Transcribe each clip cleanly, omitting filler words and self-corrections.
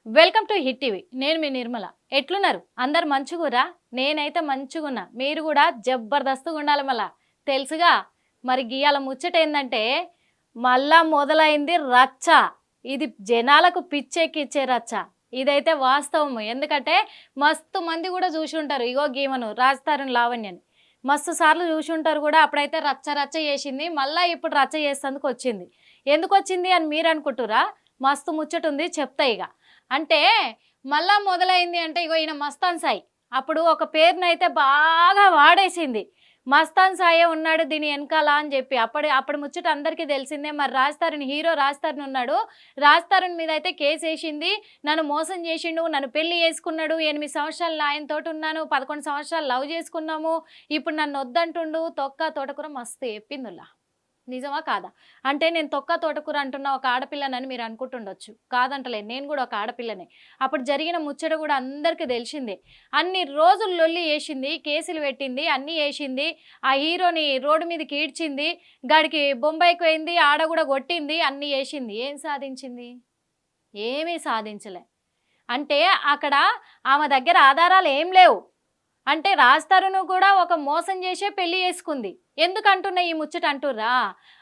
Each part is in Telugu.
Welcome to hit TV. నేను మీ నిర్మల. ఎట్లున్నారు? అందరు మంచిగురా? నేనైతే మంచిగున్నా. మీరు కూడా జబర్దస్తుగా ఉండాలి. మళ్ళా తెలుసుగా మరి గీయాల ముచ్చట ఏందంటే మళ్ళా మొదలైంది రచ్చ. ఇది జనాలకు పిచ్చెక్కిచ్చే రచ్చ. ఇదైతే వాస్తవం. ఎందుకంటే మస్తు మంది కూడా చూసి ఉంటారు. ఇగో గీమను రాజతారుని లావణ్యని మస్తు సార్లు చూసి ఉంటారు కూడా. అప్పుడైతే రచ్చ రచ్చ చేసింది, మళ్ళీ ఇప్పుడు రచ్చ చేసేందుకు వచ్చింది. ఎందుకు వచ్చింది అని మీరు అనుకుంటురా? మస్తు ముచ్చట ఉంది, చెప్తా. ఇక అంటే మళ్ళా మొదలైంది అంటే ఇగో ఈయన మస్తాన్ సాయి అప్పుడు ఒక పేరునైతే బాగా వాడేసింది. మస్తాన్ సాయే ఉన్నాడు దీని వెనకాల అని చెప్పి అప్పుడు ముచ్చట అందరికీ తెలిసిందే. మరి హీరో రాజ్ తరుణ్ ఉన్నాడు. రాజ్ తరుణ్ మీద అయితే కేసు వేసింది. నన్ను మోసం చేసిండు, నన్ను పెళ్లి చేసుకున్నాడు, 8 సంవత్సరాలు ఆయనతోటి ఉన్నాను, 11 సంవత్సరాలు లవ్ చేసుకున్నాము, ఇప్పుడు నన్ను వద్దంటుండు, తొక్క తోటకూర మస్తు చెప్పిందిలా. నిజమా కాదా? అంటే నేను తొక్క తోటకూర అంటున్న ఒక ఆడపిల్లనని మీరు అనుకుంటుండొచ్చు. కాదంటలేదు, నేను కూడా ఒక ఆడపిల్లనే. అప్పుడు జరిగిన ముచ్చట కూడా అందరికీ తెలిసిందే. అన్ని రోజులు లొల్లి వేసింది, కేసులు పెట్టింది, అన్నీ వేసింది. ఆ హీరోని రోడ్డు మీదకి ఈడ్చింది, గాడికి బొంబాయికి పోయింది, ఆడ కూడా కొట్టింది, అన్నీ వేసింది. ఏం సాధించింది? ఏమీ సాధించలే. అంటే అక్కడ ఆమె దగ్గర ఆధారాలు ఏం లేవు. అంటే రాజ్ తరుణ్ కూడా ఒక మోసం చేసే పెళ్లి చేసుకుంది. ఎందుకంటున్నా ఈ ముచ్చట అంటుర్రా?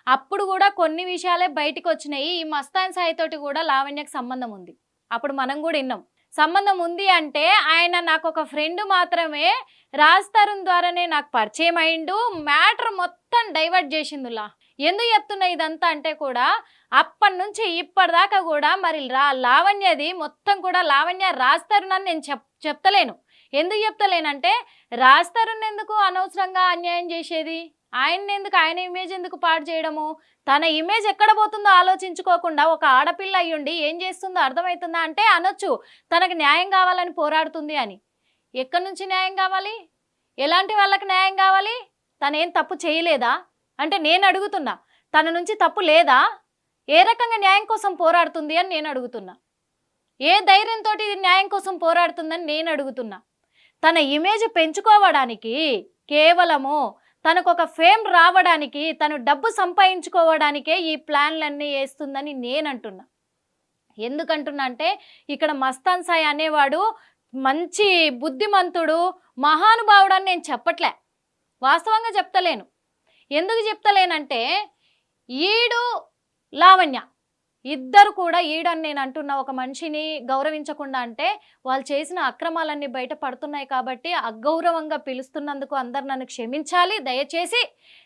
అప్పుడు కూడా కొన్ని విషయాలే బయటకు వచ్చినాయి. ఈ మస్తాన్ సాయి తోటి కూడా లావణ్యకు సంబంధం ఉంది. అప్పుడు మనం కూడా విన్నాం. సంబంధం ఉంది అంటే ఆయన నాకు ఒక ఫ్రెండ్ మాత్రమే, రాజ్ తరుణ్ ద్వారానే నాకు పరిచయం అయిండు, మ్యాటర్ మొత్తం డైవర్ట్ చేసిందులా. ఎందుకు చెప్తున్నా ఇదంతా అంటే కూడా అప్పటి నుంచి ఇప్పటిదాకా కూడా మరి లావణ్యది మొత్తం కూడా లావణ్య రాజ్ తరుణ్ అని నేను చెప్తలేను. ఎందుకు చెప్తలేనంటే రాజ్ తరుణ్ ఎందుకు అనవసరంగా అన్యాయం చేసేది? ఆయన ఇమేజ్ ఎందుకు పాడు చేయడము? తన ఇమేజ్ ఎక్కడ పోతుందో ఆలోచించుకోకుండా ఒక ఆడపిల్ల అయ్యుండి ఏం చేస్తుందో అర్థమవుతుందా అంటే అనొచ్చు తనకు న్యాయం కావాలని పోరాడుతుంది అని. ఎక్కడి నుంచి న్యాయం కావాలి? ఎలాంటి వాళ్ళకి న్యాయం కావాలి? తనేం తప్పు చేయలేదా అంటే నేను అడుగుతున్నా. తన నుంచి తప్పు లేదా? ఏ రకంగా న్యాయం కోసం పోరాడుతుంది అని నేను అడుగుతున్నా. ఏ ధైర్యంతో ఇది న్యాయం కోసం పోరాడుతుందని నేను అడుగుతున్నా. తన ఇమేజ్ పెంచుకోవడానికి, కేవలము తనకు ఒక ఫేమ్ రావడానికి, తను డబ్బు సంపాదించుకోవడానికే ఈ ప్లాన్లన్నీ వేస్తుందని నేను అంటున్నా. ఎందుకంటున్నా అంటే ఇక్కడ మస్తాన్ సాయి అనేవాడు మంచి బుద్ధిమంతుడు, మహానుభావుడు అని నేను చెప్పట్లే, వాస్తవంగా చెప్తలేను. ఎందుకు చెప్తలేనంటే ఈడు లావణ్య ఇద్దరు కూడా ఈడని నేను అంటున్న ఒక మనిషిని గౌరవించకుండా అంటే వాళ్ళు చేసిన అక్రమాలన్నీ బయట పడుతున్నాయి కాబట్టి అగౌరవంగా పిలుస్తున్నందుకు అందరు నన్ను క్షమించాలి. దయచేసి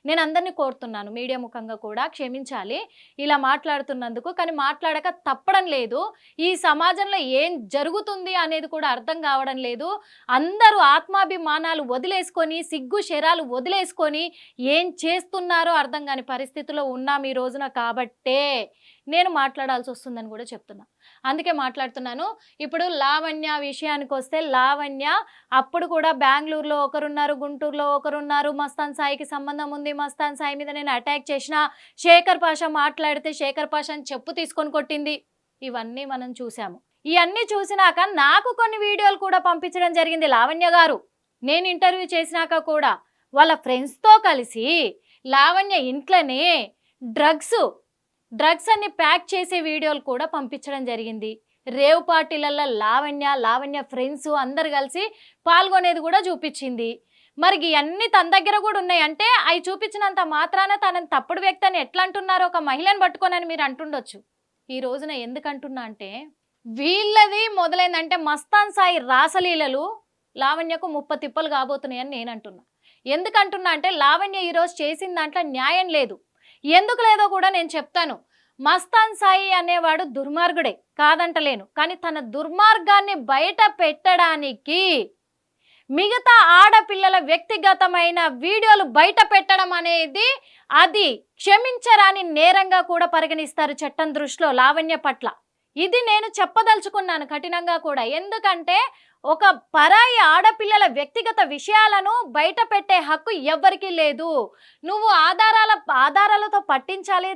నేను అందరినీ కోరుతున్నాను, మీడియా ముఖంగా కూడా క్షమించాలి ఇలా మాట్లాడుతున్నందుకు. కానీ మాట్లాడక తప్పడం లేదు. ఈ సమాజంలో ఏం జరుగుతుంది అనేది కూడా అర్థం కావడం లేదు. అందరూ ఆత్మాభిమానాలు వదిలేసుకొని, సిగ్గు శరాలు వదిలేసుకొని ఏం చేస్తున్నారో అర్థం కాని పరిస్థితిలో ఉన్నాం ఈ రోజున. కాబట్టే నేను మాట్లాడాల్సి వస్తుందని కూడా చెప్తున్నా. అందుకే మాట్లాడుతున్నాను. ఇప్పుడు లావణ్య విషయానికి వస్తే, లావణ్య అప్పుడు కూడా బెంగళూరులో ఒకరున్నారు, గుంటూరులో ఒకరున్నారు, మస్తాన్ సాయికి సంబంధం ఉంది, మస్తాన్ సాయి మీద నేను అటాక్ చేసిన, శేఖర్ పాషా మాట్లాడితే శేఖర్ పాషాని చెప్పు తీసుకొని కొట్టింది. ఇవన్నీ మనం చూసాము. ఇవన్నీ చూసినాక నాకు కొన్ని వీడియోలు కూడా పంపించడం జరిగింది లావణ్య గారు. నేను ఇంటర్వ్యూ చేసినాక కూడా వాళ్ళ ఫ్రెండ్స్తో కలిసి లావణ్య ఇంట్లోనే డ్రగ్స్ అన్ని ప్యాక్ చేసే వీడియోలు కూడా పంపించడం జరిగింది. రేవ్ పార్టీలలో లావణ్య ఫ్రెండ్స్ అందరు కలిసి పాల్గొనేది కూడా చూపించింది. మరి ఇవన్నీ తన దగ్గర కూడా ఉన్నాయి అంటే అవి చూపించినంత మాత్రాన తనని తప్పుడు వ్యక్తి అని ఎట్లా అంటున్నారో ఒక మహిళను పట్టుకోనని మీరు అంటుండొచ్చు. ఈ రోజున ఎందుకంటున్నా అంటే వీళ్ళది మొదలైందంటే మస్తాన్ సాయి రాసలీలలు లావణ్యకు 30 తిప్పలు కాబోతున్నాయని నేను అంటున్నా. ఎందుకంటున్నా అంటే లావణ్య ఈరోజు చేసిన దాంట్లో న్యాయం లేదు. ఎందుకు లేదో కూడా నేను చెప్తాను. మస్తాన్ సాయి అనేవాడు దుర్మార్గుడే, కాదంటలేను. కానీ తన దుర్మార్గాన్ని బయట పెట్టడానికి మిగతా ఆడపిల్లల వ్యక్తిగతమైన వీడియోలు బయట పెట్టడం అనేది అది క్షమించరాని నేరంగా కూడా పరిగణిస్తారు చట్టం దృష్టిలో లావణ్య పట్ల. ఇది నేను చెప్పదలుచుకున్నాను కఠినంగా కూడా. ఎందుకంటే ఒక పరాయి ఆడపిల్లల వ్యక్తిగత విషయాలను బయట పెట్టే హక్కు ఎవ్వరికీ లేదు. నువ్వు ఆధారాలతో పట్టించాలి,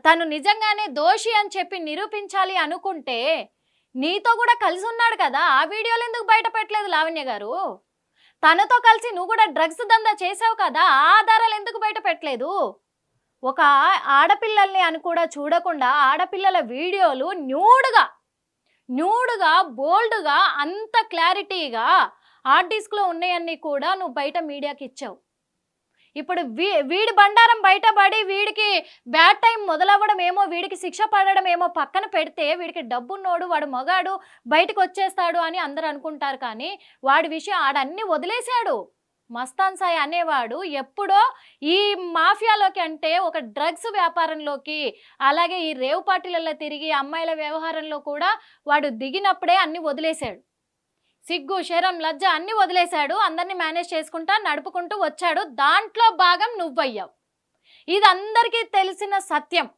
తను నిజంగానే దోషి అని చెప్పి నిరూపించాలి అనుకుంటే నీతో కూడా కలిసి ఉన్నాడు కదా, ఆ వీడియోలు ఎందుకు బయట పెట్టలేదు లావణ్య గారు? తనతో కలిసి నువ్వు కూడా డ్రగ్స్ దందా చేసావు కదా, ఆ ఆధారాలు ఎందుకు బయట పెట్టలేదు? ఒక ఆడపిల్లల్ని అని కూడా చూడకుండా ఆడపిల్లల వీడియోలు న్యూడ్గా బోల్డ్గా అంత క్లారిటీగా హార్డ్ డిస్క్లో ఉన్నాయన్నీ కూడా నువ్వు బయట మీడియాకి ఇచ్చావు. ఇప్పుడు వీడి బండారం బయటపడి వీడికి బ్యాడ్ టైం మొదలవ్వడం ఏమో, వీడికి శిక్ష పడడం ఏమో పక్కన పెడితే, వీడికి డబ్బున్నోడు, వాడు మగాడు, బయటకు వచ్చేస్తాడు అని అందరు అనుకుంటారు. కానీ వాడి విషయం ఆడన్నీ వదిలేశాడు. మస్తాన్ సాయి అనేవాడు ఎప్పుడో ఈ మాఫియాలోకి, అంటే ఒక డ్రగ్స్ వ్యాపారంలోకి, అలాగే ఈ రేవ్ పార్టీలలో తిరిగి అమ్మాయిల వ్యవహారంలో కూడా వాడు దిగినప్పుడే అన్ని వదిలేశాడు. సిగ్గు, శరం, లజ్జ అన్ని వదిలేశాడు. అందరినీ మేనేజ్ చేసుకుంటా నడుపుకుంటూ వచ్చాడు. దాంట్లో భాగం నువ్వయ్యావు. ఇది అందరికీ తెలిసిన సత్యం,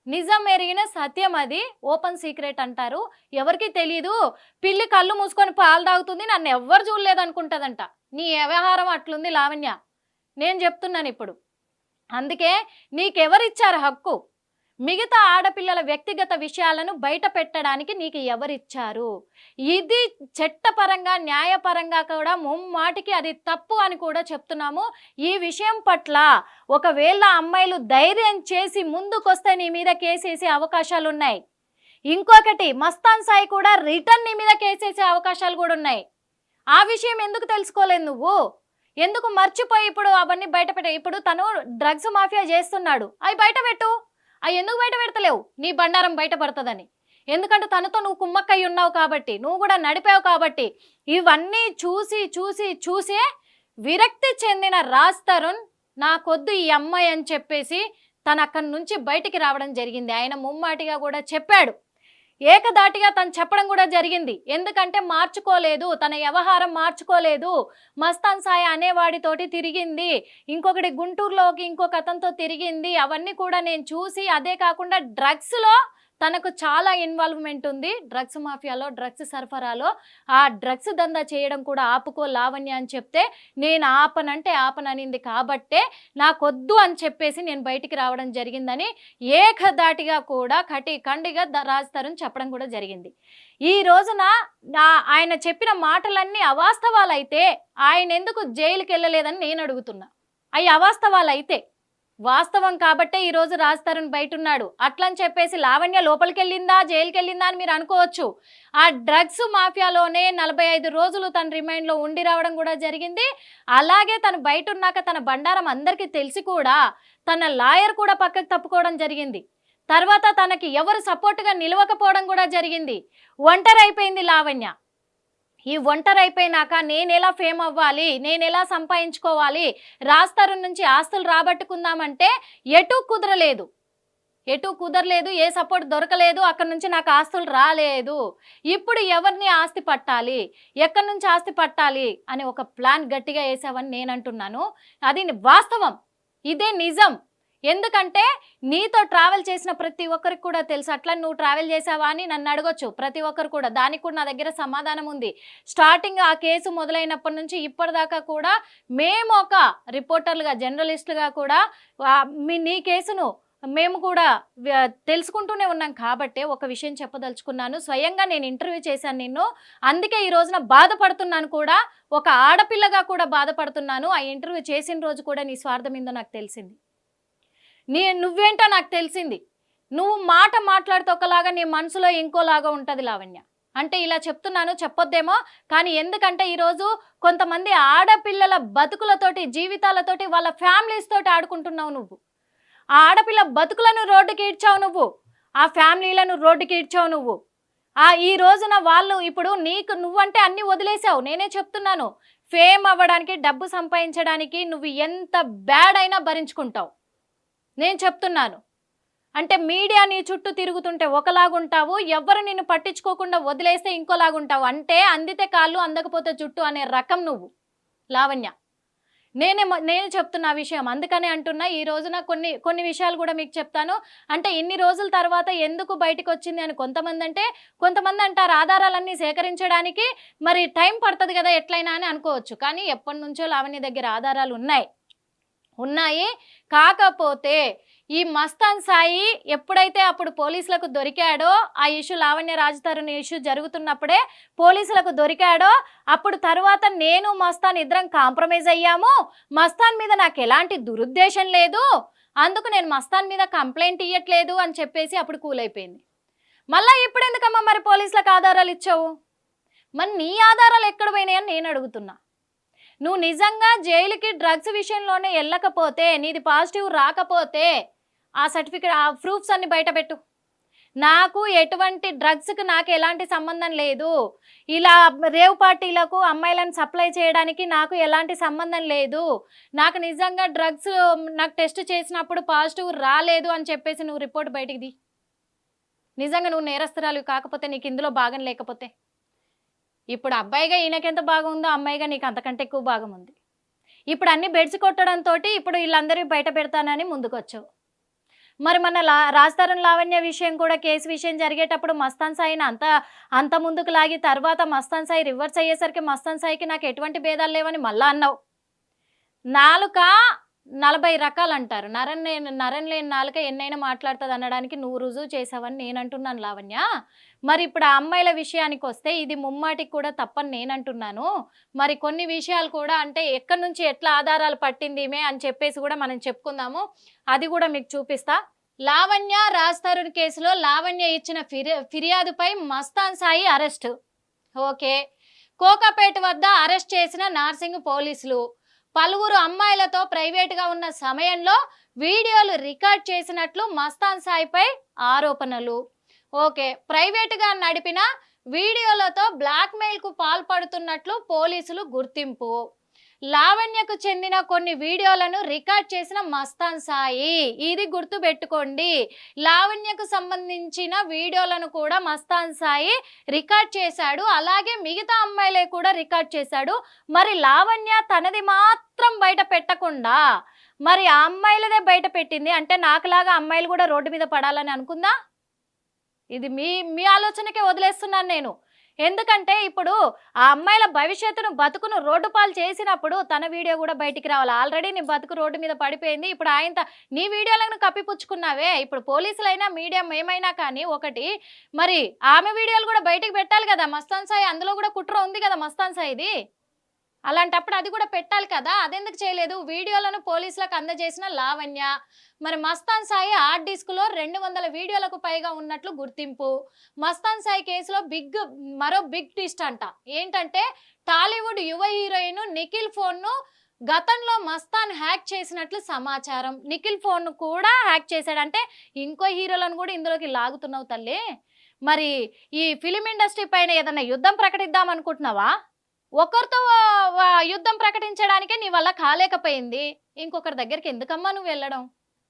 నిజం ఎరిగిన సత్యం. అది ఓపెన్ సీక్రెట్ అంటారు. ఎవరికి తెలియదు. పిల్లి కళ్ళు మూసుకొని పాలు తాగుతుంది, నన్ను ఎవ్వరు చూడలేదు అనుకుంటుందంట. నీ వ్యవహారం అట్లుంది లావణ్య, నేను చెప్తున్నాను ఇప్పుడు. అందుకే నీకెవరిచ్చారు హక్కు? మిగతా ఆడపిల్లల వ్యక్తిగత విషయాలను బయట పెట్టడానికి నీకు ఎవరిచ్చారు? ఇది చట్టపరంగా, న్యాయపరంగా కూడా ముమ్మాటికి అది తప్పు అని కూడా చెప్తున్నాము. ఈ విషయం పట్ల ఒకవేళ అమ్మాయిలు ధైర్యం చేసి ముందుకొస్తే నీ మీద కేసేసే అవకాశాలు ఉన్నాయి. ఇంకొకటి, మస్తాన్ సాయి కూడా రిటర్న్ నీ మీద కేసేసే అవకాశాలు కూడా ఉన్నాయి. ఆ విషయం ఎందుకు తెలుసుకోలేదు నువ్వు? ఎందుకు మర్చిపోయి ఇప్పుడు అవన్నీ బయట పెట్ట? ఇప్పుడు తను డ్రగ్స్ మాఫియా చేస్తున్నాడు, అవి బయట పెట్టు. అవి ఎందుకు బయట పెడతలేవు? నీ బండారం బయటపడుతుందని. ఎందుకంటే తనతో నువ్వు కుమ్మక్కయ్యి ఉన్నావు కాబట్టి, నువ్వు కూడా నడిపావు కాబట్టి. ఇవన్నీ చూసి చూసి చూసే విరక్తి చెందిన రాజ్ తరుణ్ నాకొద్దు ఈ అమ్మాయి అని చెప్పేసి తను అక్కడి నుంచి బయటికి రావడం జరిగింది. ఆయన ముమ్మాటిగా కూడా చెప్పాడు, ఏకదాటిగా తను చెప్పడం కూడా జరిగింది. ఎందుకంటే మార్చుకోలేదు, తన వ్యవహారం మార్చుకోలేదు. మస్తాన్ సాయి అనేవాడితోటి తిరిగింది, ఇంకొకటి గుంటూరులోకి ఇంకొక అతనితో తిరిగింది. అవన్నీ కూడా నేను చూసి, అదే కాకుండా డ్రగ్స్లో తనకు చాలా ఇన్వాల్వ్మెంట్ ఉంది. డ్రగ్స్ మాఫియాలో, డ్రగ్స్ సరఫరాలో. ఆ డ్రగ్స్ దందా చేయడం కూడా ఆపుకో లావణ్య అని చెప్తే నేను ఆపనంటే ఆపననింది కాబట్టే నాకొద్దు అని చెప్పేసి నేను బయటికి రావడం జరిగిందని ఏకదాటిగా కూడా ఖండిగా రాజ్ తరుణ్ చెప్పడం కూడా జరిగింది. ఈ రోజున ఆయన చెప్పిన మాటలన్నీ అవాస్తవాలైతే ఆయన ఎందుకు జైలుకి వెళ్ళలేదని నేను అడుగుతున్నా. అవి అవాస్తవాలైతే, వాస్తవం కాబట్టే ఈరోజు రాజ్ తరుణ్ బయట ఉన్నాడు. అట్లని చెప్పేసి లావణ్య లోపలికి వెళ్ళిందా, జైలుకి వెళ్ళిందా అని మీరు అనుకోవచ్చు. ఆ డ్రగ్స్ మాఫియాలోనే 45 రోజులు తన రిమైండ్లో ఉండి రావడం కూడా జరిగింది. అలాగే తను బయట ఉన్నాక తన బండారం అందరికీ తెలిసి కూడా తన లాయర్ కూడా పక్కకు తప్పుకోవడం జరిగింది. తర్వాత తనకి ఎవరు సపోర్ట్గా నిలవకపోవడం కూడా జరిగింది. ఒంటరి అయిపోయింది లావణ్య. ఈ ఒంటరి అయిపోయినాక నేను ఎలా ఫేమ్ అవ్వాలి, నేను ఎలా సంపాదించుకోవాలి, రాజ్ తరుణ్ నుంచి ఆస్తులు రాబట్టుకుందామంటే ఎటూ కుదరలేదు. ఏ సపోర్ట్ దొరకలేదు. అక్కడ నుంచి నాకు ఆస్తులు రాలేదు. ఇప్పుడు ఎవరిని ఆస్తి పట్టాలి, ఎక్కడి నుంచి ఆస్తి పట్టాలి అని ఒక ప్లాన్ గట్టిగా వేసావని నేను అంటున్నాను. అది వాస్తవం, ఇదే నిజం. ఎందుకంటే నీతో ట్రావెల్ చేసిన ప్రతి ఒక్కరికి కూడా తెలుసు. అట్లా నువ్వు ట్రావెల్ చేసావా అని నన్ను అడగొచ్చు ప్రతి ఒక్కరు కూడా. దానికి కూడా నా దగ్గర సమాధానం ఉంది. స్టార్టింగ్ ఆ కేసు మొదలైనప్పటి నుంచి ఇప్పటిదాకా కూడా మేము ఒక రిపోర్టర్లుగా, జర్నలిస్టులుగా కూడా నీ కేసును మేము కూడా తెలుసుకుంటూనే ఉన్నాం. కాబట్టి ఒక విషయం చెప్పదలుచుకున్నాను. స్వయంగా నేను ఇంటర్వ్యూ చేశాను నిన్ను, అందుకే ఈ రోజున బాధపడుతున్నాను కూడా. ఒక ఆడపిల్లగా కూడా బాధపడుతున్నాను. ఆ ఇంటర్వ్యూ చేసిన రోజు కూడా నీ స్వార్థం ఏందో నాకు తెలిసింది. నువ్వేంటో నాకు తెలిసింది. నువ్వు మాట్లాడితే ఒకలాగా, నీ మనసులో ఇంకోలాగా ఉంటుంది లావణ్య. అంటే ఇలా చెప్తున్నాను, చెప్పొద్దేమో కానీ, ఎందుకంటే ఈరోజు కొంతమంది ఆడపిల్లల బతుకులతోటి, జీవితాలతోటి, వాళ్ళ ఫ్యామిలీస్ తోటి ఆడుకుంటున్నావు నువ్వు. ఆ ఆడపిల్ల బతుకులను రోడ్డుకి ఈడ్చావు నువ్వు, ఆ ఫ్యామిలీలను రోడ్డుకి ఈడ్చావు నువ్వు. ఈ రోజున వాళ్ళు ఇప్పుడు నువ్వంటే అన్ని వదిలేసావు. నేనే చెప్తున్నాను, ఫేమ్ అవ్వడానికి, డబ్బు సంపాదించడానికి నువ్వు ఎంత బ్యాడ్ అయినా భరించుకుంటావు. నేను చెప్తున్నాను. అంటే మీడియా నీ చుట్టూ తిరుగుతుంటే ఒకలాగుంటావు, ఎవరు నిన్ను పట్టించుకోకుండా వదిలేస్తే ఇంకోలాగుంటావు. అంటే అందితే కాళ్ళు, అందకపోతే జుట్టు అనే రకం నువ్వు లావణ్య. నేను చెప్తున్న విషయం, అందుకనే అంటున్నా. ఈ రోజున కొన్ని విషయాలు కూడా మీకు చెప్తాను. అంటే ఇన్ని రోజుల తర్వాత ఎందుకు బయటకు వచ్చింది అని కొంతమంది అంటారు ఆధారాలన్నీ సేకరించడానికి మరి టైం పడుతుంది కదా ఎట్లయినా అని అనుకోవచ్చు. కానీ ఎప్పటి నుంచో లావణ్య దగ్గర ఆధారాలు ఉన్నాయి. కాకపోతే ఈ మస్తాన్ సాయి ఎప్పుడైతే అప్పుడు పోలీసులకు దొరికాడో, ఆ ఇష్యూ లావణ్య రాజ్ తరుణ్ ఇష్యూ జరుగుతున్నప్పుడే పోలీసులకు దొరికాడో, అప్పుడు తర్వాత నేను మస్తాన్ ఇద్దరం కాంప్రమైజ్ అయ్యాము. మస్తాన్ మీద నాకు ఎలాంటి దురుద్దేశం లేదు, అందుకు నేను మస్తాన్ మీద కంప్లైంట్ ఇవ్వట్లేదు అని చెప్పేసి అప్పుడు కూల్ అయిపోయింది. మళ్ళీ ఇప్పుడు ఎందుకమ్మా మరి పోలీసులకు ఆధారాలు ఇచ్చావు? మరి నీ ఆధారాలు ఎక్కడ పోయినాయని నేను అడుగుతున్నా. నువ్వు నిజంగా జైలుకి డ్రగ్స్ విషయంలోనే వెళ్ళకపోతే, నీది పాజిటివ్ రాకపోతే ఆ సర్టిఫికేట్, ఆ ప్రూఫ్స్ అన్ని బయట పెట్టు. నాకు ఎటువంటి డ్రగ్స్కి నాకు ఎలాంటి సంబంధం లేదు, ఇలా రేవ్ పార్టీలకు అమ్మాయిలను సప్లై చేయడానికి నాకు ఎలాంటి సంబంధం లేదు, నాకు నిజంగా డ్రగ్స్ నాకు టెస్ట్ చేసినప్పుడు పాజిటివ్ రాలేదు అని చెప్పేసి నువ్వు రిపోర్ట్ బయటికి ది. నిజంగా నువ్వు నేరస్తురాలు కాకపోతే, నీకు ఇందులో భాగం లేకపోతే. ఇప్పుడు అబ్బాయిగా ఈయనకెంత భాగం ఉందో అమ్మాయిగా నీకు అంతకంటే ఎక్కువ భాగం ఉంది. ఇప్పుడు అన్ని బెడ్స్ కొట్టడంతో ఇప్పుడు వీళ్ళందరూ బయట పెడతానని ముందుకొచ్చావు. మరి మన రాజ్ లావణ్య విషయం కూడా, కేసు విషయం జరిగేటప్పుడు మస్తాన్ సాయిని అంత ముందుకు లాగి తర్వాత మస్తాన్ సాయి రివర్స్ అయ్యేసరికి మస్తాన్ సాయికి నాకు ఎటువంటి భేదాలు లేవని మళ్ళా అన్నావు. నాలుక 40 రకాలు అంటారు, నరం లేని నాలుక ఎన్నైనా మాట్లాడుతుంది అనడానికి నువ్వు రుజువు చేసావని నేను అంటున్నాను లావణ్య. మరి ఇప్పుడు ఆ అమ్మాయిల విషయానికి వస్తే ఇది ముమ్మాటికి కూడా తప్పని నేను అంటున్నాను. మరి కొన్ని విషయాలు కూడా అంటే ఎక్కడి నుంచి ఎట్లా ఆధారాలు పట్టింది మే అని చెప్పేసి కూడా మనం చెప్పుకుందాము. అది కూడా మీకు చూపిస్తా. లావణ్య రాజ్ తరుణ్ కేసులో లావణ్య ఇచ్చిన ఫిర్యాదుపై మస్తాన్ సాయి అరెస్ట్. ఓకే, కోకాపేట వద్ద అరెస్ట్ చేసిన నార్సింగ్ పోలీసులు పలువురు అమ్మాయిలతో ప్రైవేటుగా ఉన్న సమయంలో వీడియోలు రికార్డ్ చేసినట్లు మస్తాన్ సాయిపై ఆరోపణలు. ఓకే, ప్రైవేటుగా నడిపిన వీడియోలతో బ్లాక్మెయిల్కు పాల్పడుతున్నట్లు పోలీసులు గుర్తింపు. లావణ్యకు చెందిన కొన్ని వీడియోలను రికార్డ్ చేసిన మస్తాన్ సాయి, ఇది గుర్తు పెట్టుకోండి. లావణ్యకు సంబంధించిన వీడియోలను కూడా మస్తాన్ సాయి రికార్డ్ చేశాడు, అలాగే మిగతా అమ్మాయిలే కూడా రికార్డ్ చేశాడు. మరి లావణ్య తనది మాత్రం బయట పెట్టకుండా మరి ఆ అమ్మాయిలదే బయట పెట్టింది అంటే నాకులాగా అమ్మాయిలు కూడా రోడ్డు మీద పడాలని అనుకుందా? ఇది మీ ఆలోచనకే వదిలేస్తున్నాను నేను. ఎందుకంటే ఇప్పుడు ఆ అమ్మాయిల భవిష్యత్తును బతుకును రోడ్డు పాలు చేసినప్పుడు తన వీడియో కూడా బయటికి రావాలి. ఆల్రెడీ నీ బతుకు రోడ్డు మీద పడిపోయింది, ఇప్పుడు ఆయన నీ వీడియోలను కప్పిపుచ్చుకున్నావే. ఇప్పుడు పోలీసులైనా మీడియా ఏమైనా కానీ ఒకటి, మరి ఆమె వీడియోలు కూడా బయటికి పెట్టాలి కదా మస్తాన్ సాయి, అందులో కూడా కుట్ర ఉంది కదా మస్తాన్ సాయిది. అలాంటప్పుడు అది కూడా పెట్టాలి కదా, అదెందుకు చేయలేదు? వీడియోలను పోలీసులకు అందజేసిన లావణ్య. మరి మస్తాన్ సాయి హార్డ్ డిస్క్లో 200 వీడియోలకు పైగా ఉన్నట్లు గుర్తింపు. మస్తాన్ సాయి కేసులో మరో బిగ్ ట్విస్ట్ అంట. ఏంటంటే టాలీవుడ్ యువ హీరోయిన్ నిఖిల్ ఫోన్ను గతంలో మస్తాన్ హ్యాక్ చేసినట్లు సమాచారం. నిఖిల్ ఫోన్ కూడా హ్యాక్ చేశాడంటే ఇంకో హీరోలను కూడా ఇందులోకి లాగుతున్నావు తల్లి. మరి ఈ ఫిలిం ఇండస్ట్రీ పైన ఏదైనా యుద్ధం ప్రకటిద్దాం అనుకుంటున్నావా? ఒకరితో యుద్ధం ప్రకటించడానికే నీ వల్ల కాలేకపోయింది, ఇంకొకరి దగ్గరికి ఎందుకమ్మా నువ్వు వెళ్ళడం?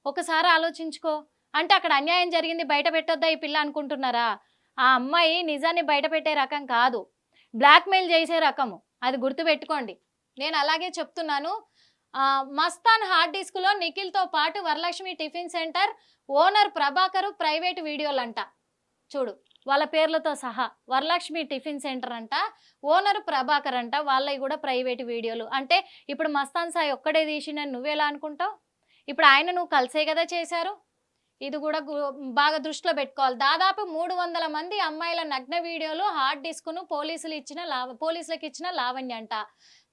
ఒకసారి ఆలోచించుకో. అంటే అక్కడ అన్యాయం జరిగింది, బయట పెట్టొద్దా ఈ పిల్ల అనుకుంటున్నారా? ఆ అమ్మాయి నిజాన్ని బయట పెట్టే రకం కాదు, బ్లాక్మెయిల్ చేసే రకము, అది గుర్తుపెట్టుకోండి. నేను అలాగే చెప్తున్నాను. మస్తాన్ హార్డ్ డిస్క్లో నిఖిల్తో పాటు Varalakshmi tiffin center owner Prabhakar private వీడియోలంట. చూడు వాళ్ళ పేర్లతో సహా, వరలక్ష్మి టిఫిన్ సెంటర్ అంట, ఓనర్ ప్రభాకర్ అంట, వాళ్ళవి కూడా ప్రైవేట్ వీడియోలు. అంటే ఇప్పుడు మస్తాన్ సాయి ఒక్కడే తీసిందని నువ్వెలా అనుకుంటావు? ఇప్పుడు ఆయన నువ్వు కలిసే కదా చేశారు. ఇది కూడా బాగా దృష్టిలో పెట్టుకోవాలి. దాదాపు 300 మంది అమ్మాయిల నగ్న వీడియోలు హార్డ్ డిస్క్ను పోలీసులకు ఇచ్చిన లావణ్య అంట.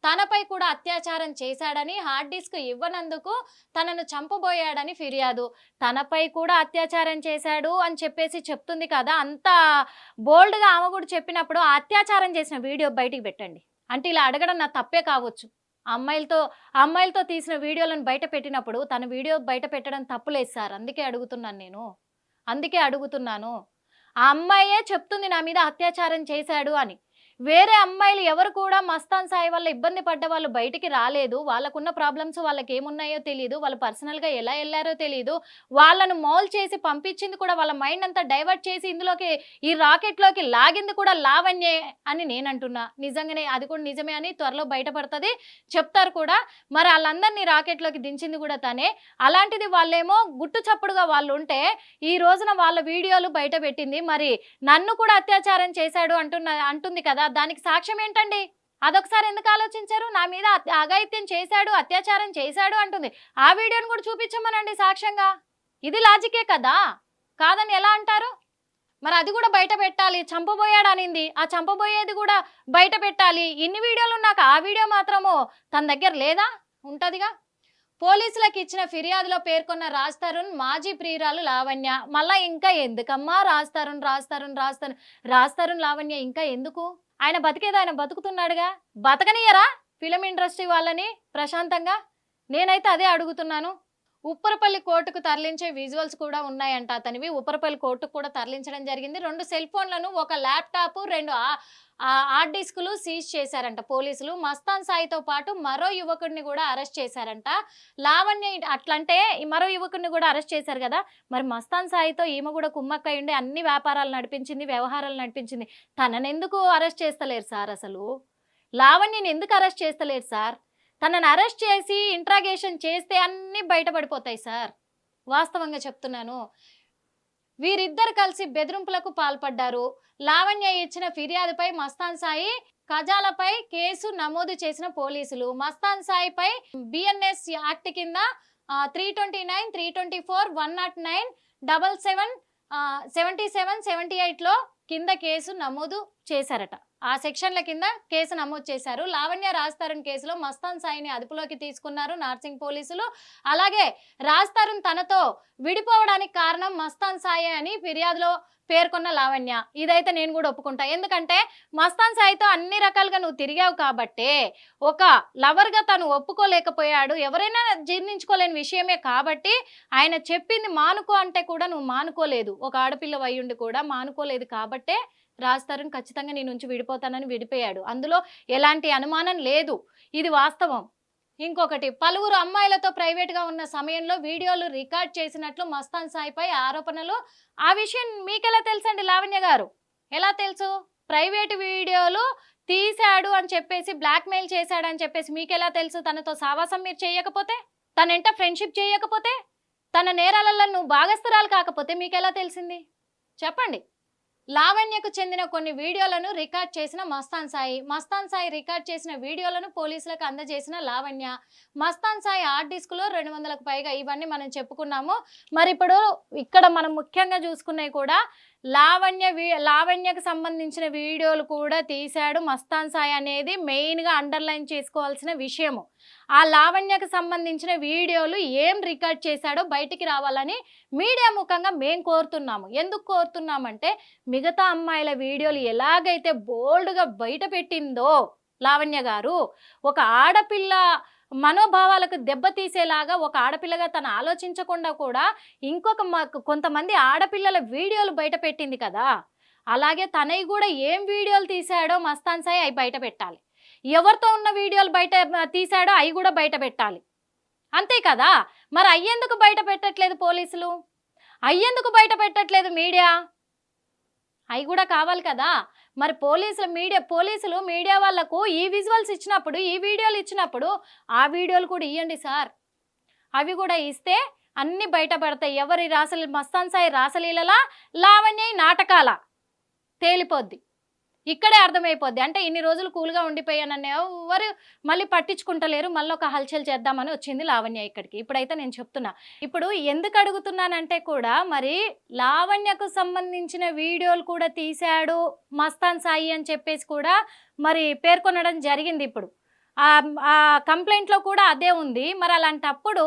తనపై కూడా అత్యాచారం చేశాడని, హార్డ్ డిస్క్ ఇవ్వనందుకు తనను చంపబోయాడని ఫిర్యాదు. తనపై కూడా అత్యాచారం చేశాడు అని చెప్పేసి చెప్తుంది కదా, అంత బోల్డ్గా ఆమె కూడా చెప్పినప్పుడు అత్యాచారం చేసిన వీడియో బయటికి పెట్టండి అంటే ఇలా అడగడం నా తప్పే కావచ్చు. అమ్మాయిలతో తీసిన వీడియోలను బయట పెట్టినప్పుడు తన వీడియో బయట పెట్టడం తప్పులేదు సార్, అందుకే అడుగుతున్నాను. ఆ అమ్మాయే చెప్తుంది నా మీద అత్యాచారం చేశాడు అని. వేరే అమ్మాయిలు ఎవరు కూడా మస్తాన్ సాయి వల్ల ఇబ్బంది పడ్డ వాళ్ళు బయటికి రాలేదు. వాళ్ళకున్న ప్రాబ్లమ్స్ వాళ్ళకి ఏమున్నాయో తెలియదు, వాళ్ళు పర్సనల్గా ఎలా వెళ్ళారో తెలియదు. వాళ్ళను మౌల్ చేసి పంపించింది కూడా, వాళ్ళ మైండ్ అంతా డైవర్ట్ చేసి ఇందులోకి ఈ రాకెట్లోకి లాగింది కూడా లావణ్యే అని నేను అంటున్నా. నిజంగానే అది కూడా నిజమే అని త్వరలో బయటపడుతుంది, చెప్తారు కూడా. మరి వాళ్ళందరినీ రాకెట్లోకి దించింది కూడా తనే. అలాంటిది వాళ్ళేమో గుట్టు చప్పుడుగా వాళ్ళు ఉంటే ఈ రోజున వాళ్ళ వీడియోలు బయట పెట్టింది. మరి నన్ను కూడా అత్యాచారం చేశాడు అంటుంది కదా, దానికి సాక్ష్యం ఏంటండి? అదొకసారి ఎందుకు ఆలోచించారు? నా మీద అఘాయిత్యం చేశాడు, అత్యాచారం చేశాడు అంటుంది. ఆ వీడియోని కూడా చూపించమనండి సాక్ష్యంగా. ఇది లాజికే కదా, కాదని ఎలా అంటారు? మరి అది కూడా బయట పెట్టాలి. చంపబోయాడు అనింది, ఆ చంపబోయేది కూడా బయట పెట్టాలి. ఇన్ని వీడియోలు ఉన్నాక ఆ వీడియో మాత్రము తన దగ్గర లేదా? ఉంటుందిగా. పోలీసులకు ఇచ్చిన ఫిర్యాదులో పేర్కొన్న రాజ్ తరుణ్ మాజీ ప్రియురాలు లావణ్య. మళ్ళా ఇంకా ఎందుకమ్మా రాజ్ తరుణ్ లావణ్య ఇంకా ఎందుకు? ఆయన బతికేది ఆయన బతుకుతున్నాడుగా, బతకనియరా ఫిలిం ఇండస్ట్రీ వాళ్ళని ప్రశాంతంగా? నేనైతే అదే అడుగుతున్నాను. ఉప్పరపల్లి కోర్టుకు తరలించే విజువల్స్ కూడా ఉన్నాయంట అతనివి. ఉప్పరపల్లి కోర్టుకు కూడా తరలించడం జరిగింది. 2 సెల్ ఫోన్లను, ఒక ల్యాప్టాప్, 2 హార్డ్ డిస్కులు సీజ్ చేశారంట పోలీసులు. మస్తాన్ సాయితో పాటు మరో యువకుడిని కూడా అరెస్ట్ చేశారంట. లావణ్య అట్లంటే మరో యువకుడిని కూడా అరెస్ట్ చేశారు కదా, మరి మస్తాన్ సాయితో ఈమె కూడా కుమ్మక్కై ఉండి అన్ని వ్యాపారాలు నడిపించింది, వ్యవహారాలు నడిపించింది. తనని ఎందుకు అరెస్ట్ చేస్తలేరు సార్? అసలు లావణ్యని ఎందుకు అరెస్ట్ చేస్తలేరు సార్? తనని అరెస్ట్ చేసి ఇంట్రాగేషన్ చేస్తే అన్నీ బయటపడిపోతాయి సార్. వాస్తవంగా చెప్తున్నాను. వీరిద్దరు కలిసి బెదిరింపులకు పాల్పడ్డారు. లావణ్య ఇచ్చిన ఫిర్యాదుపై మస్తాన్ సాయి కజాలపై కేసు నమోదు చేసిన పోలీసులు మస్తాన్ సాయిపై బిఎన్ఎస్ యాక్ట్ కింద 329, 324, 109, 77, 77, 78లో కింద కేసు నమోదు చేశారట. ఆ సెక్షన్ల కింద కేసు నమోదు చేశారు. లావణ్య రాజ్ తరుణ్ కేసులో మస్తాన్ సాయిని అదుపులోకి తీసుకున్నారు నార్సింగ్ పోలీసులు. అలాగే రాజ్ తరుణ్ తనతో విడిపోవడానికి కారణం మస్తాన్ సాయి అని ఫిర్యాదులో పేర్కొన్న లావణ్య. ఇదైతే నేను కూడా ఒప్పుకుంటా. ఎందుకంటే మస్తాన్ సాయితో అన్ని రకాలుగా నువ్వు తిరిగావు కాబట్టే, ఒక లవర్గా తను ఒప్పుకోలేకపోయాడు. ఎవరైనా జీర్ణించుకోలేని విషయమే కాబట్టి ఆయన చెప్పింది మానుకో అంటే కూడా నువ్వు మానుకోలేదు. ఒక ఆడపిల్ల అయ్యుండి కూడా మానుకోలేదు కాబట్టే రాజ్ తరుణ్ ఖచ్చితంగా నీ నుంచి విడిపోతానని విడిపోయాడు. అందులో ఎలాంటి అనుమానం లేదు. ఇది వాస్తవం. ఇంకొకటి, పలువురు అమ్మాయిలతో ప్రైవేట్గా ఉన్న సమయంలో వీడియోలు రికార్డ్ చేసినట్లు మస్తాన్ సాయిపై ఆరోపణలు. ఆ విషయం మీకెలా తెలుసండి లావణ్య గారు? ఎలా తెలుసు? ప్రైవేట్ వీడియోలు తీశాడు అని చెప్పేసి, బ్లాక్మెయిల్ చేశాడని చెప్పేసి మీకెలా తెలుసు? తనతో సావాసం మీరు చేయకపోతే, తనంట ఫ్రెండ్షిప్ చేయకపోతే, తన నేరాలలో నువ్వు భాగస్థురాలు కాకపోతే మీకెలా తెలిసింది? చెప్పండి. లావణ్యకు చెందిన కొన్ని వీడియోలను రికార్డ్ చేసిన మస్తాన్ సాయి రికార్డ్ చేసిన వీడియోలను పోలీసులకు అందజేసిన లావణ్య. మస్తాన్ సాయి హార్డ్ డిస్క్లో 200కు పైగా, ఇవన్నీ మనం చెప్పుకున్నాము. మరి ఇప్పుడు ఇక్కడ మనం ముఖ్యంగా చూసుకున్నవి కూడా లావణ్యకు సంబంధించిన వీడియోలు కూడా తీశాడు మస్తాన్ సాయి అనేది మెయిన్గా అండర్లైన్ చేసుకోవాల్సిన విషయము. ఆ లావణ్యకు సంబంధించిన వీడియోలు ఏం రికార్డ్ చేశాడో బయటికి రావాలని మీడియా ముఖంగా మేము కోరుతున్నాము. ఎందుకు కోరుతున్నామంటే, మిగతా అమ్మాయిల వీడియోలు ఎలాగైతే బోల్డ్గా బయట పెట్టిందో లావణ్య గారు, ఒక ఆడపిల్ల మనోభావాలకు దెబ్బతీసేలాగా, ఒక ఆడపిల్లగా తను ఆలోచించకుండా కూడా కొంతమంది ఆడపిల్లల వీడియోలు బయట పెట్టింది కదా, అలాగే తనవి కూడా ఏం వీడియోలు తీశాడో మస్తాన్ సాయి అవి బయట పెట్టాలి. ఎవరితో ఉన్న వీడియోలు బయట తీశాడో అవి కూడా బయట పెట్టాలి. అంతే కదా? మరి అయ్యేందుకు బయట పెట్టట్లేదు పోలీసులు? అయ్యేందుకు బయట పెట్టట్లేదు మీడియా? అవి కూడా కావాలి కదా. మరి పోలీసులు మీడియా వాళ్ళకు ఈ విజువల్స్ ఇచ్చినప్పుడు, ఈ వీడియోలు ఇచ్చినప్పుడు ఆ వీడియోలు కూడా ఇవ్వండి సార్. అవి కూడా ఇస్తే అన్ని బయటపడతాయి. ఎవరి మస్తాన్ సాయి రాసలీలలా, లావణ్య నాటకాల తేలిపోద్ది. ఇక్కడే అర్థమైపోద్ది. అంటే ఇన్ని రోజులు కూల్గా ఉండిపోయానని ఎవరు మళ్ళీ పట్టించుకుంటలేరు. మళ్ళీ ఒక హల్చల్ చేద్దామని వచ్చింది లావణ్య ఇక్కడికి. ఇప్పుడైతే నేను చెప్తున్నా. ఇప్పుడు ఎందుకు అడుగుతున్నానంటే కూడా, మరి లావణ్యకు సంబంధించిన వీడియోలు కూడా తీశాడు మస్తాన్ సాయి అని చెప్పేసి కూడా మరి పేర్కొనడం జరిగింది. ఇప్పుడు ఆ కంప్లైంట్లో కూడా అదే ఉంది. మరి అలాంటప్పుడు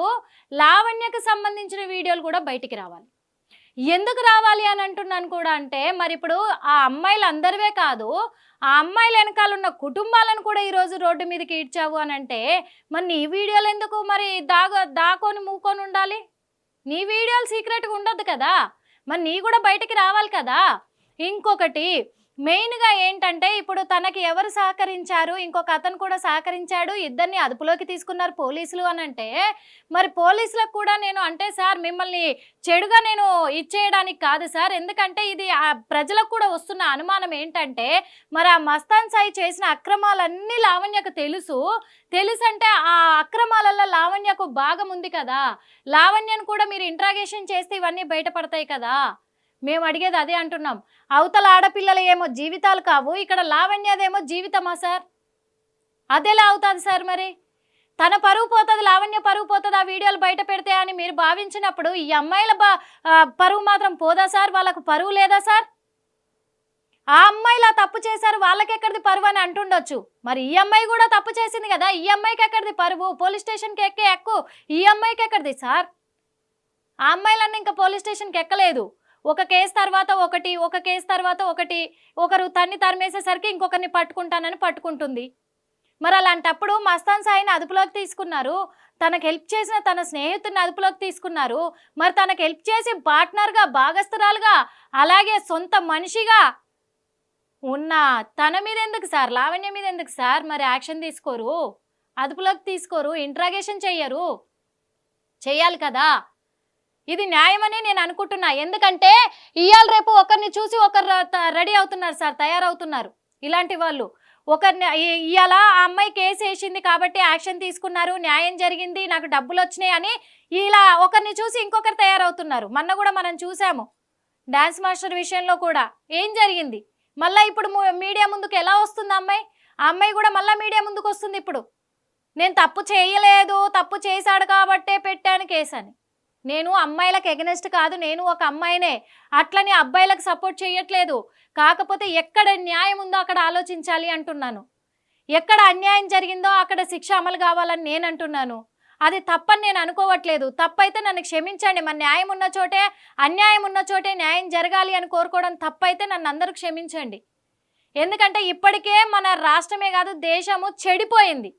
లావణ్యకు సంబంధించిన వీడియోలు కూడా బయటికి రావాలి. ఎందుకు రావాలి అని అంటున్నాను కూడా అంటే, మరి ఇప్పుడు ఆ అమ్మాయిలు అందరివే కాదు, ఆ అమ్మాయిల వెనకాల ఉన్న కుటుంబాలను కూడా ఈరోజు రోడ్డు మీదకి ఈడ్చావు అని అంటే, మరి నీ వీడియోలు ఎందుకు మరి దాకొని మూకొని ఉండాలి? నీ వీడియోలు సీక్రెట్గా ఉండొద్దు కదా, మరి నీ కూడా బయటికి రావాలి కదా. ఇంకొకటి మెయిన్గా ఏంటంటే, ఇప్పుడు తనకి ఎవరు సహకరించారు? ఇంకొక అతను కూడా సహకరించాడు. ఇద్దరిని అదుపులోకి తీసుకున్నారు పోలీసులు అని అంటే, మరి పోలీసులకు కూడా నేను అంటే సార్, మిమ్మల్ని చెడుగా నేను ఇచ్చేయడానికి కాదు సార్. ఎందుకంటే ఇది ప్రజలకు కూడా వస్తున్న అనుమానం ఏంటంటే, మరి ఆ మస్తాన్ సాయి చేసిన అక్రమాలన్నీ లావణ్యకు తెలుసంటే ఆ అక్రమాలలో లావణ్యకు భాగం ఉంది కదా. లావణ్యను కూడా మీరు ఇంట్రాగేషన్ చేస్తే ఇవన్నీ బయటపడతాయి కదా. మేము అడిగేది అదే అంటున్నాం. అవతల ఆడపిల్లలు ఏమో జీవితాలు కావు, ఇక్కడ లావణ్యదేమో జీవితమా సార్? అదెలా అవుతుంది సార్? మరి తన పరువు పోతుంది, లావణ్య పరువు పోతుంది ఆ వీడియోలు బయట పెడితే అని మీరు భావించినప్పుడు, ఈ అమ్మాయిల పరువు మాత్రం పోదా సార్? వాళ్ళకు పరువు లేదా సార్? ఆ అమ్మాయిలా తప్పు చేశారు, వాళ్ళకెక్కడిది పరువు అని అంటుండొచ్చు. మరి ఈ అమ్మాయి కూడా తప్పు చేసింది కదా, ఈ అమ్మాయికి ఎక్కడిది పరువు? పోలీస్ స్టేషన్కి ఎక్కే హక్కు ఈ అమ్మాయికి ఎక్కడిది సార్? ఆ అమ్మాయిలన్నీ ఇంకా పోలీస్ స్టేషన్కి ఎక్కలేదు. ఒక కేసు తర్వాత ఒకటి, ఒక కేసు తర్వాత ఒకటి, ఒకరు తరిమేసేసరికి ఇంకొకరిని పట్టుకుంటానని పట్టుకుంటుంది. మరి అలాంటప్పుడు మస్తాన్ సాయిని అదుపులోకి తీసుకున్నారు, తనకు హెల్ప్ చేసిన తన స్నేహితుడిని అదుపులోకి తీసుకున్నారు. మరి తనకు హెల్ప్ చేసి పార్ట్నర్గా, భాగస్థురాలుగా, అలాగే సొంత మనిషిగా ఉన్న తన మీద ఎందుకు సార్, లావణ్య మీద ఎందుకు సార్ మరి యాక్షన్ తీసుకోరు, అదుపులోకి తీసుకోరు, ఇంట్రాగేషన్ చెయ్యరు? చెయ్యాలి కదా. ఇది న్యాయమని నేను అనుకుంటున్నా. ఎందుకంటే ఇవాళ రేపు ఒకరిని చూసి ఒకరు రెడీ అవుతున్నారు సార్, తయారవుతున్నారు ఇలాంటి వాళ్ళు. ఒకరిని ఇవాళ ఆ అమ్మాయి కేసు వేసింది కాబట్టి యాక్షన్ తీసుకున్నారు, న్యాయం జరిగింది, నాకు డబ్బులు వచ్చినాయి అని ఇలా ఒకరిని చూసి ఇంకొకరు తయారవుతున్నారు. మొన్న కూడా మనం చూసాము డాన్స్ మాస్టర్ విషయంలో కూడా ఏం జరిగింది. మళ్ళీ ఇప్పుడు మీడియా ముందుకు ఎలా వస్తుంది అమ్మాయి? ఆ అమ్మాయి కూడా మళ్ళీ మీడియా ముందుకు వస్తుంది ఇప్పుడు. నేను తప్పు చేయలేదు, తప్పు చేశాడు కాబట్టే పెట్టాను కేసు అని. నేను అమ్మాయిలకు ఎగనెస్ట్ కాదు, నేను ఒక అమ్మాయినే, అట్లని అబ్బాయిలకు సపోర్ట్ చేయట్లేదు. కాకపోతే ఎక్కడ న్యాయం ఉందో అక్కడ ఆలోచించాలి అంటున్నాను. ఎక్కడ అన్యాయం జరిగిందో అక్కడ శిక్ష అమలు కావాలని నేను అంటున్నాను. అది తప్పని నేను అనుకోవట్లేదు. తప్పైతే నన్ను క్షమించండి. మన న్యాయం ఉన్న చోటే, అన్యాయం ఉన్న చోటే న్యాయం జరగాలి అని కోరుకోవడం తప్పైతే నన్ను అందరూ క్షమించండి. ఎందుకంటే ఇప్పటికే మన రాష్ట్రమే కాదు, దేశము చెడిపోయింది,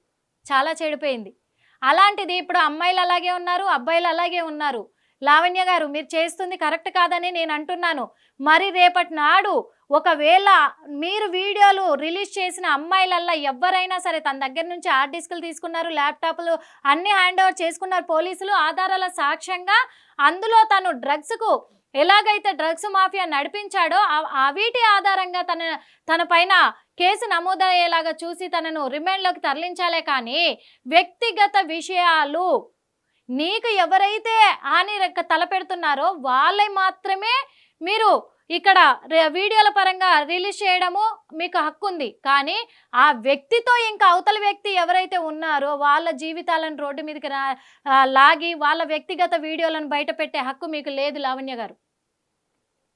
చాలా చెడిపోయింది. అలాంటిది ఇప్పుడు అమ్మాయిలు అలాగే ఉన్నారు, అబ్బాయిలు అలాగే ఉన్నారు. లావణ్య గారు, మీరు చేస్తుంది కరెక్ట్ కాదని నేను అంటున్నాను. మరి రేపటి నాడు ఒకవేళ మీరు వీడియోలు రిలీజ్ చేసిన అమ్మాయిలల్లా ఎవరైనా సరే, తన దగ్గర నుంచి హార్డ్ డిస్కులు తీసుకున్నారు, ల్యాప్టాప్లు అన్నీ హ్యాండ్ ఓవర్ చేసుకున్నారు పోలీసులు ఆధారాల సాక్ష్యంగా. అందులో తను డ్రగ్స్కు ఎలాగైతే డ్రగ్స్ మాఫియా నడిపించాడో వీటి ఆధారంగా తన పైన కేసు నమోదయ్యేలాగా చూసి తనను రిమాండ్లోకి తరలించాలే కానీ వ్యక్తిగత విషయాలు నీకు ఎవరైతే హాని తలపెడుతున్నారో వాళ్ళే మాత్రమే మీరు ఇక్కడ వీడియోల పరంగా రిలీజ్ చేయడము మీకు హక్కు ఉంది. కానీ ఆ వ్యక్తితో ఇంకా అవతల వ్యక్తి ఎవరైతే ఉన్నారో వాళ్ళ జీవితాలను రోడ్డు మీదకి లాగి వాళ్ళ వ్యక్తిగత వీడియోలను బయట పెట్టే హక్కు మీకు లేదు లావణ్య గారు.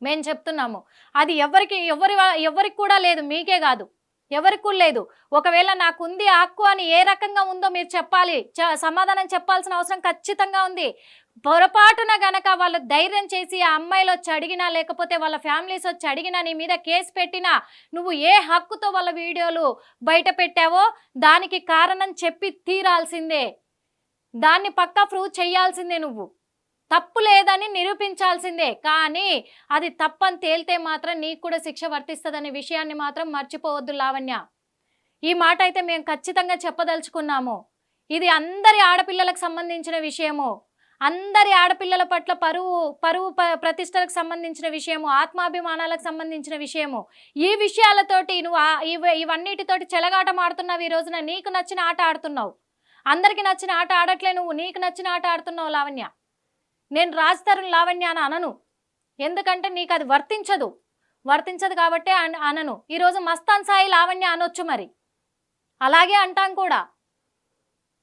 మేము చెప్తున్నాము, అది ఎవరికి కూడా లేదు, మీకే కాదు, ఎవరికి కూడా లేదు. ఒకవేళ నాకుంది హక్కు అని ఏ రకంగా ఉందో మీరు చెప్పాలి, సమాధానం చెప్పాల్సిన అవసరం ఖచ్చితంగా ఉంది. పొరపాటున గనక వాళ్ళు ధైర్యం చేసి ఆ అమ్మాయిలు వచ్చి అడిగినా, లేకపోతే వాళ్ళ ఫ్యామిలీస్ వచ్చి అడిగినా, నీ మీద కేసు పెట్టినా, నువ్వు ఏ హక్కుతో వాళ్ళ వీడియోలు బయట పెట్టావో దానికి కారణం చెప్పి తీరాల్సిందే. దాన్ని పక్కా ప్రూవ్ చేయాల్సిందే, నువ్వు తప్పు లేదని నిరూపించాల్సిందే. కానీ అది తప్పని తేలితే మాత్రం నీకు కూడా శిక్ష వర్తిస్తుందనే విషయాన్ని మాత్రం మర్చిపోవద్దు లావణ్య. ఈ మాట అయితే మేము ఖచ్చితంగా చెప్పదలుచుకున్నాము. ఇది అందరి ఆడపిల్లలకు సంబంధించిన విషయము, అందరి ఆడపిల్లల పట్ల పరువు ప్రతిష్టలకు సంబంధించిన విషయము, ఆత్మాభిమానాలకు సంబంధించిన విషయము. ఈ విషయాలతోటి నువ్వు ఇవన్నిటితోటి చెలగాటం ఆడుతున్నావు. ఈ రోజున నీకు నచ్చిన ఆట ఆడుతున్నావు, అందరికి నచ్చిన ఆట ఆడట్లే, నువ్వు నీకు నచ్చిన ఆట ఆడుతున్నావు లావణ్య. నేను రాజ్ తరుణ్ లావణ్య అని అనను, ఎందుకంటే నీకు అది వర్తించదు కాబట్టే అనను. ఈరోజు మస్తాన్ సాయి లావణ్య అనొచ్చు, మరి అలాగే అంటాం కూడా,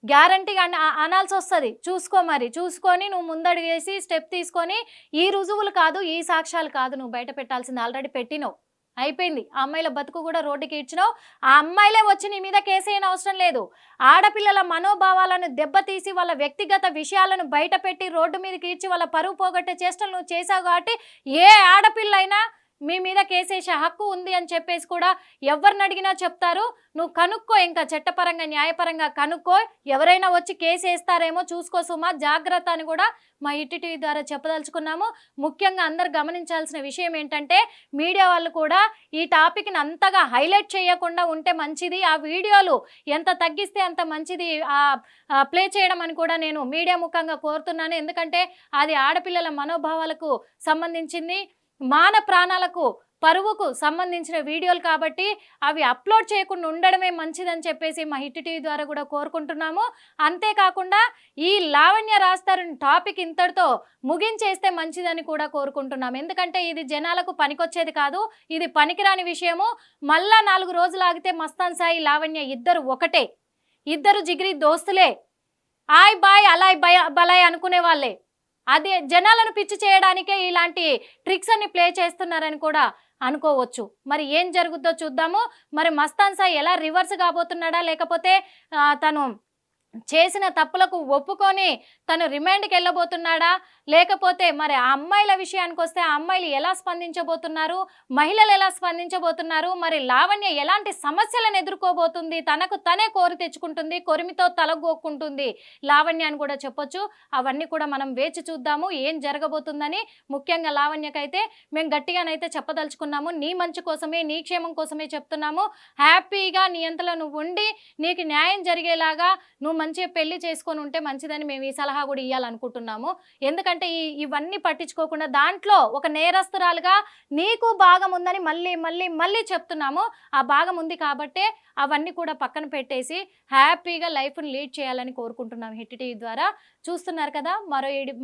గ్యారంటీగా అనాల్సి వస్తుంది. చూసుకొని నువ్వు ముందడుగేసి స్టెప్ తీసుకొని ఈ రుజువులు కాదు, ఈ సాక్ష్యాలు కాదు నువ్వు బయట పెట్టాల్సింది, ఆల్రెడీ పెట్టినావు, అయిపోయింది. ఆ అమ్మాయిల బతుకు కూడా రోడ్డుకి ఇచ్చినావు. ఆ అమ్మాయిలే వచ్చి నీ మీద కేసు అయిన అవసరం లేదు. ఆడపిల్లల మనోభావాలను దెబ్బతీసి వాళ్ళ వ్యక్తిగత విషయాలను బయట పెట్టి రోడ్డు మీదకి ఇచ్చి వాళ్ళ పరువు పోగొట్టే చేష్టలు నువ్వు చేసావు కాబట్టి ఏ ఆడపిల్ల అయినా మీ మీద కేసేసే హక్కు ఉంది అని చెప్పేసి కూడా ఎవరిని అడిగినా చెప్తారు. నువ్వు కనుక్కో, ఇంకా చట్టపరంగా న్యాయపరంగా కనుక్కో, ఎవరైనా వచ్చి కేసు వేస్తారేమో చూసుకో సుమా, జాగ్రత్త అని కూడా మా హిట్ టీవీ ద్వారా చెప్పదలుచుకున్నాము. ముఖ్యంగా అందరు గమనించాల్సిన విషయం ఏంటంటే, మీడియా వాళ్ళు కూడా ఈ టాపిక్ని అంతగా హైలైట్ చేయకుండా ఉంటే మంచిది. ఆ వీడియోలు ఎంత తగ్గిస్తే అంత మంచిది ప్లే చేయడం అని కూడా నేను మీడియా ముఖంగా కోరుతున్నాను. ఎందుకంటే అది ఆడపిల్లల మనోభావాలకు సంబంధించింది, మాన ప్రాణాలకు పరువుకు సంబంధించిన వీడియోలు కాబట్టి అవి అప్లోడ్ చేయకుండా ఉండడమే మంచిదని చెప్పేసి మా హిట్ టీవీ ద్వారా కూడా కోరుకుంటున్నాము. అంతేకాకుండా ఈ లావణ్య రాస్తారు టాపిక్ ఇంతటితో ముగించేస్తే మంచిదని కూడా కోరుకుంటున్నాము. ఎందుకంటే ఇది జనాలకు పనికొచ్చేది కాదు, ఇది పనికిరాని విషయము. మళ్ళా 4 రోజులు ఆగితే మస్తాన్ సాయి లావణ్య ఇద్దరు ఒకటే, ఇద్దరు జిగిరి దోస్తులే, ఆయ్ బాయ్ అలాయ్ బలాయ్ అనుకునే వాళ్ళే. అదే జనాలను పిచ్చి చేయడానికే ఇలాంటి ట్రిక్స్ అన్ని ప్లే చేస్తున్నారని కూడా అనుకోవచ్చు. మరి ఏం జరుగుద్దో చూద్దాము. మరి మస్తాన్ సాయి ఎలా రివర్స్ కాబోతున్నాడా, లేకపోతే తను చేసిన తప్పులకు ఒప్పుకొని తను రిమాండ్కి వెళ్ళబోతున్నాడా, లేకపోతే మరి ఆ అమ్మాయిల విషయానికి వస్తే ఆ అమ్మాయిలు ఎలా స్పందించబోతున్నారు, మహిళలు ఎలా స్పందించబోతున్నారు, మరి లావణ్య ఎలాంటి సమస్యలను ఎదుర్కోబోతుంది, తనకు తనే కోరి తెచ్చుకుంటుంది, కొరిమితో తలగొక్కుంటుంది లావణ్య అని కూడా చెప్పొచ్చు. అవన్నీ కూడా మనం వేచి చూద్దాము ఏం జరగబోతుందని. ముఖ్యంగా లావణ్యకైతే మేము గట్టిగానైతే చెప్పదలుచుకున్నాము, నీ మంచి కోసమే, నీ క్షేమం కోసమే చెప్తున్నాము. హ్యాపీగా నీ అంతలో నువ్వు ఉండి నీకు న్యాయం జరిగేలాగా నువ్వు మంచిగా పెళ్లి చేసుకొని ఉంటే మంచిదని మేము ఈ సలహా కూడా ఇవ్వాలనుకుంటున్నాము. ఎందుకంటే ఇవన్నీ పట్టించుకోకుండా దాంట్లో ఒక నేరస్తురాలుగా నీకు భాగం ఉందని మళ్ళీ మళ్ళీ మళ్ళీ చెప్తున్నాము. ఆ భాగం ఉంది కాబట్టే అవన్నీ కూడా పక్కన పెట్టేసి హ్యాపీగా లైఫ్ని లీడ్ చేయాలని కోరుకుంటున్నాం హిట్ టీవీ ద్వారా. చూస్తున్నారు కదా,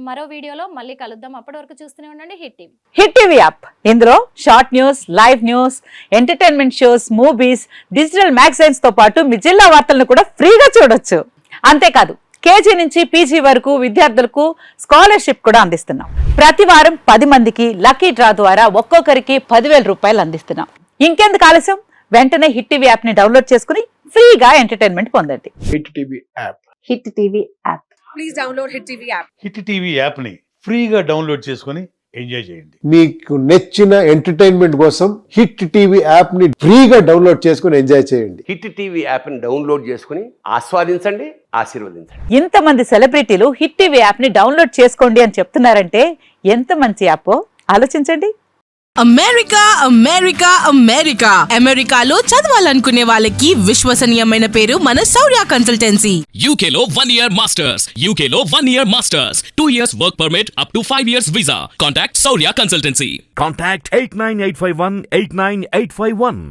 మరో వీడియోలో మళ్ళీ కలుద్దాం. అప్పటి వరకు చూస్తూనే ఉండండి hit TV. Hit TV app, ఇందులో short news, live news, entertainment shows, movies, digital magazines తో పాటు మీ జిల్లా వార్తలను కూడా ఫ్రీగా చూడొచ్చు. అంతేకాదు, కేజీ నుంచి పీజీ వరకు విద్యార్థులకు స్కాలర్షిప్ కూడా అందిస్తున్నాం. ప్రతి వారం 10 మందికి లక్కీ డ్రా ద్వారా ఒక్కొక్కరికి 10,000 రూపాయలు అందిస్తున్నాం. ఇంకెందుకు ఆలస్యం, వెంటనే హిట్ టీవీ యాప్ ని డౌన్లోడ్ చేసుకుని ఫ్రీగా ఎంటర్టైన్మెంట్ పొందండి. Hit TV app. Hit TV app. Please download hit TV app. Hit TV app ని ఫ్రీగా డౌన్లోడ్ చేసుకొని ఎంజాయ్ చేయండి. మీకు నచ్చిన ఎంటర్టైన్మెంట్ కోసం హిట్ టీవీ యాప్ ని ఫ్రీగా డౌన్లోడ్ చేసుకుని ఎంజాయ్ చేయండి. హిట్ టీవీ యాప్ ని డౌన్లోడ్ చేసుకుని ఆస్వాదించండి, ఆశీర్వదించండి. ఇంతమంది సెలబ్రిటీలు హిట్ టీవీ యాప్ ని డౌన్లోడ్ చేసుకోండి అని చెప్తున్నారంటే ఎంత మంచి యాప్ ఆలోచించండి. అమెరికా అమెరికా అమెరికా అమెరికాలో చదవాలనుకునే వాళ్ళకి విశ్వసనీయమైన పేరు మన శౌర్య కన్సల్టెన్సీ. UK లో 1 year masters. UK లో 1 year masters. 2 years work permit up to 5 years visa. Contact Saurya Consultancy. Contact 89851 89851.